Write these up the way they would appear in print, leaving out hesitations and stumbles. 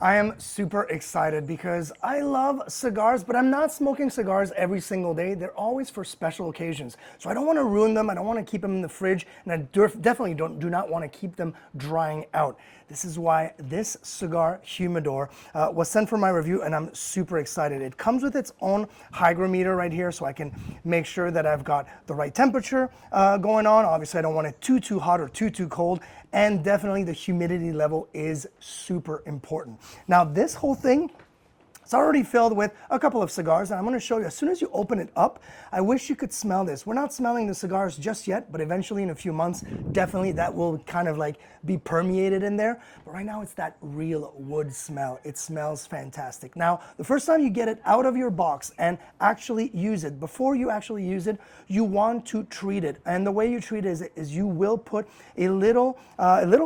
I am super excited because I love cigars, but I'm not smoking cigars every single day. They're always for special occasions. So I don't want to ruin them. I don't want to keep them in the fridge, and I definitely do not want to keep them drying out. This is why this cigar humidor was sent for my review, and I'm super excited. It comes with its own hygrometer right here, so I can make sure that I've got the right temperature going on. Obviously, I don't want it too hot or too cold. And definitely the humidity level is super important. Now this whole thing, it's already filled with a couple of cigars, and I'm going to show you as soon as you open it up. I wish you could smell this. We're not smelling the cigars just yet, but eventually in a few months, definitely that will kind of like be permeated in there. But right now it's that real wood smell. It smells fantastic. Now, the first time you get it out of your box and actually use it, before you actually use it, you want to treat it. And the way you treat it is you will put a little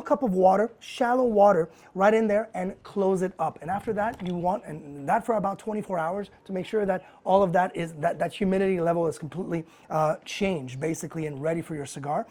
cup of water, shallow water, right in there and close it up. And after that, you want, and that for about 24 hours to make sure that all of that is, that humidity level is completely changed basically and ready for your cigar.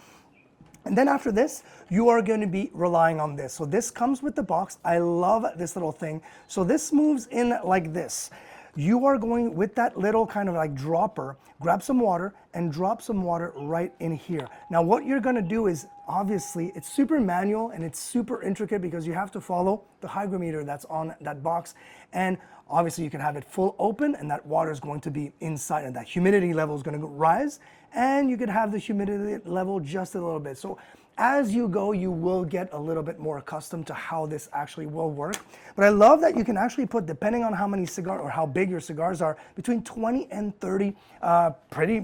And then after this, you are going to be relying on this. So this comes with the box. I love this little thing. So this moves in like this. You are going with that little kind of like dropper, grab some water and drop some water right in here. Now what you're gonna do is, obviously, it's super manual and it's super intricate because you have to follow the hygrometer that's on that box. And obviously you can have it full open and that water is going to be inside and that humidity level is gonna rise, and you could have the humidity level just a little bit. So as you go, you will get a little bit more accustomed to how this actually will work. But I love that you can actually put, depending on how many cigars or how big your cigars are, between 20 and 30 pretty,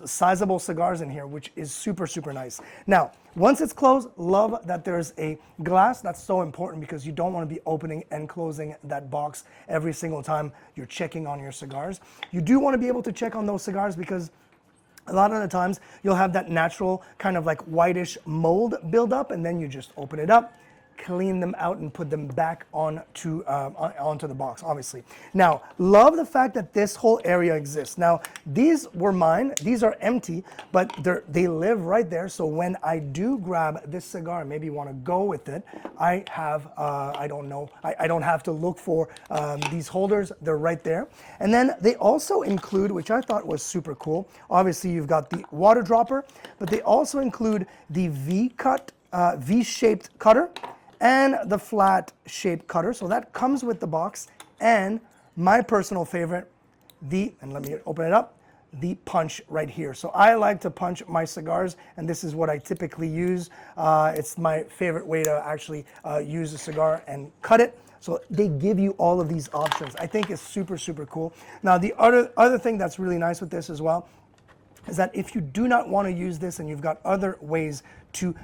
sizable cigars in here, which is super nice. Now, once it's closed, love that there's a glass. That's so important because you don't want to be opening and closing that box every single time you're checking on your cigars. You do want to be able to check on those cigars because a lot of the times you'll have that natural kind of like whitish mold build up, and then you just open it up, clean them out and put them back onto the box, obviously. Now, love the fact that this whole area exists. Now, these were mine. These are empty, but they live right there. So when I do grab this cigar, maybe want to go with it, I have, I don't have to look for these holders. They're right there. And then they also include, which I thought was super cool, obviously you've got the water dropper, but they also include the V-shaped cutter and the flat shaped cutter. So that comes with the box, and my personal favorite, and let me open it up, the punch right here. So I like to punch my cigars, and this is what I typically use. It's my favorite way to actually use a cigar and cut it. So they give you all of these options. I think it's super cool. Now the other thing that's really nice with this as well is that if you do not want to use this and you've got other ways to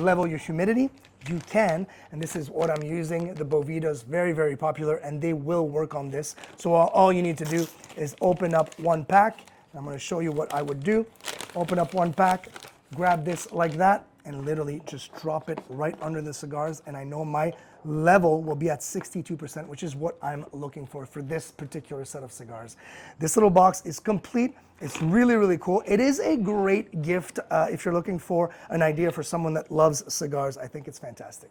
level your humidity, you can, and this is what I'm using. The Bovida's very popular, and they will work on this. So all you need to do is open up one pack. I'm going to show you what I would do. Open up one pack, grab this like that, and literally just drop it right under the cigars, and I know my level will be at 62%, which is what I'm looking for this particular set of cigars. This little box is complete. It's really cool. It is a great gift if you're looking for an idea for someone that loves cigars. I think it's fantastic.